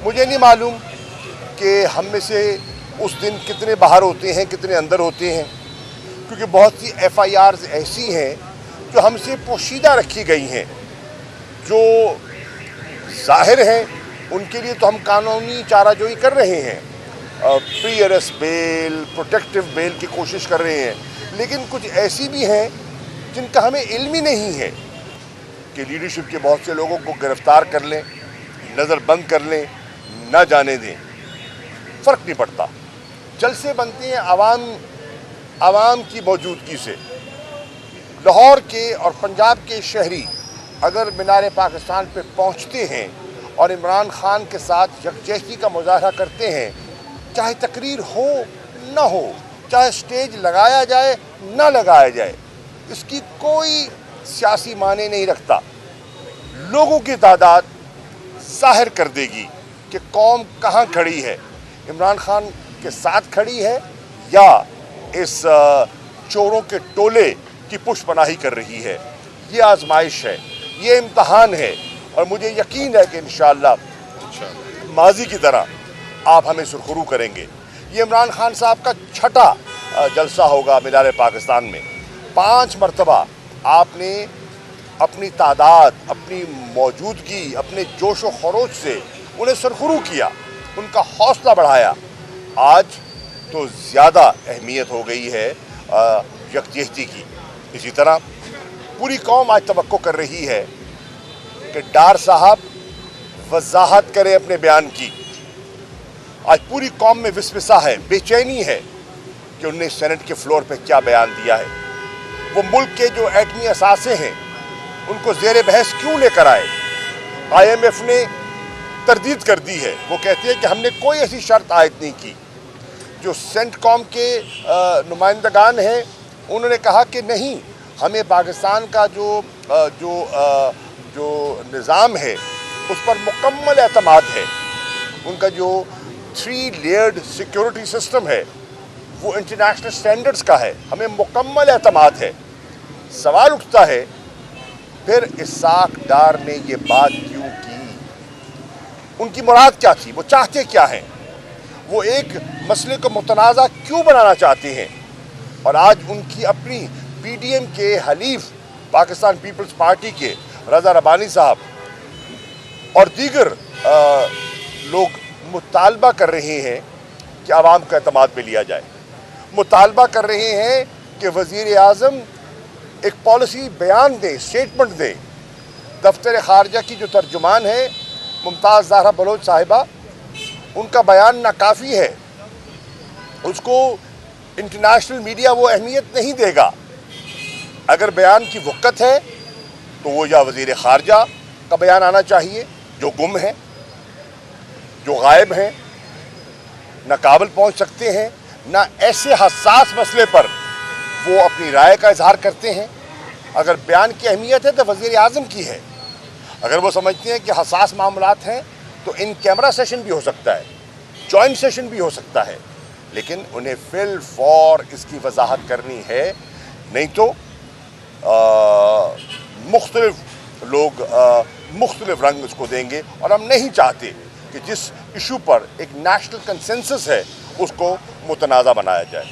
मुझे नहीं मालूम कि हम में से उस दिन कितने बाहर होते हैं, कितने अंदर होते हैं, क्योंकि बहुत सी FIRs ऐसी हैं जो हमसे पोशीदा रखी गई हैं, जो जाहिर हैं उनके लिए तो हम कानूनी चाराजोई कर रहे हैं, pre arrest bail, protective bail की कोशिश कर रहे हैं, लेकिन कुछ ऐसी भी हैं जिनका हमें इल्म ही नहीं है कि लीडरशिप के बहुत से लोगों को गिरफ्तार कर लें, नज़र बंद कर लें, ना जाने दें, फ़र्क नहीं पड़ता। जलसे बनते हैं आवाम की मौजूदगी से। लाहौर के और पंजाब के शहरी अगर मीनार पाकिस्तान पे पहुंचते हैं और इमरान खान के साथ यकजहती का मुजाहरा करते हैं, चाहे तकरीर हो ना हो, चाहे स्टेज लगाया जाए ना लगाया जाए, इसकी कोई सियासी माने नहीं रखता। लोगों की तादाद ज़ाहिर कर देगी कि कौम कहाँ खड़ी है, इमरान खान के साथ खड़ी है या इस चोरों के टोले की पुष्पनाही कर रही है। ये आजमाइश है, ये इम्तहान है, और मुझे यकीन है कि इंशाअल्लाह माजी की तरह आप हमें सुरखरू करेंगे। ये इमरान खान साहब का छठा जलसा होगा मीनार पाकिस्तान में। 5 मरतबा आपने अपनी तादाद, अपनी मौजूदगी, अपने जोश व खरोश से उन्हें सुरखरू किया, उनका हौसला बढ़ाया। आज तो ज़्यादा अहमियत हो गई है यकजहती की। इसी तरह पूरी कौम आज तवक्को कर रही है कि डार साहब वजाहत करें अपने बयान की। आज पूरी कौम में विस्वसा है, बेचैनी है कि उन्होंने सेनेट के फ्लोर पे क्या बयान दिया है। वो मुल्क के जो एटमी असासे हैं उनको ज़ेर बहस क्यों लेकर आए। IMF ने तरदीद कर दी है, वो कहती है कि हमने कोई ऐसी शर्त आयद नहीं की। जो सेंटकॉम के नुमाइंदगान हैं उन्होंने कहा कि नहीं, हमें पाकिस्तान का जो निज़ाम है उस पर मुकम्मल एतमाद है। उनका जो 3 लेयर्ड सिक्योरिटी सिस्टम है वो इंटरनेशनल स्टैंडर्ड्स का है, हमें मुकम्मल एतमाद है। सवाल उठता है फिर इसाक डार ने ये बात क्यों की, उनकी मुराद क्या थी, वो चाहते क्या हैं, वो एक मसले को मुतनाज़ा क्यों बनाना चाहते हैं। और आज उनकी अपनी PDM के हलीफ पाकिस्तान पीपल्स पार्टी के रज़ा रबानी साहब और दीगर लोग मुतालबा कर रहे हैं कि आवाम का एतमाद पे लिया जाए। मुतालबा कर रहे हैं कि वज़ीर आज़म एक पॉलिसी बयान दें, स्टेटमेंट दें। दफ्तर ख़ारजा की जो तर्जुमान है मुमताज़ ज़हरा बलोच साहिबा, उनका बयान नाकाफ़ी है, उसको इंटरनेशनल मीडिया वो अहमियत नहीं देगा। अगर बयान की वक़्त है तो वो या वज़ीर ख़ारजा का बयान आना चाहिए, जो गुम है, जो गायब हैं, ना काबुल पहुँच सकते हैं, ना ऐसे हसास मसले पर वो अपनी राय का इजहार करते हैं। अगर बयान की अहमियत है तो वज़ीर आज़म की है। अगर वो समझते हैं कि हसास मामलात हैं तो इन कैमरा सेशन भी हो सकता है, जॉइंट सेशन भी हो सकता है, लेकिन उन्हें फिल फॉर इसकी वजाहत करनी है, नहीं तो मुख्तलिफ लोग मुख्तलिफ रंग उसको देंगे। और हम नहीं चाहते कि जिस इशू पर एक नेशनल कंसेंसस है उसको मुतनाज़ा बनाया जाए।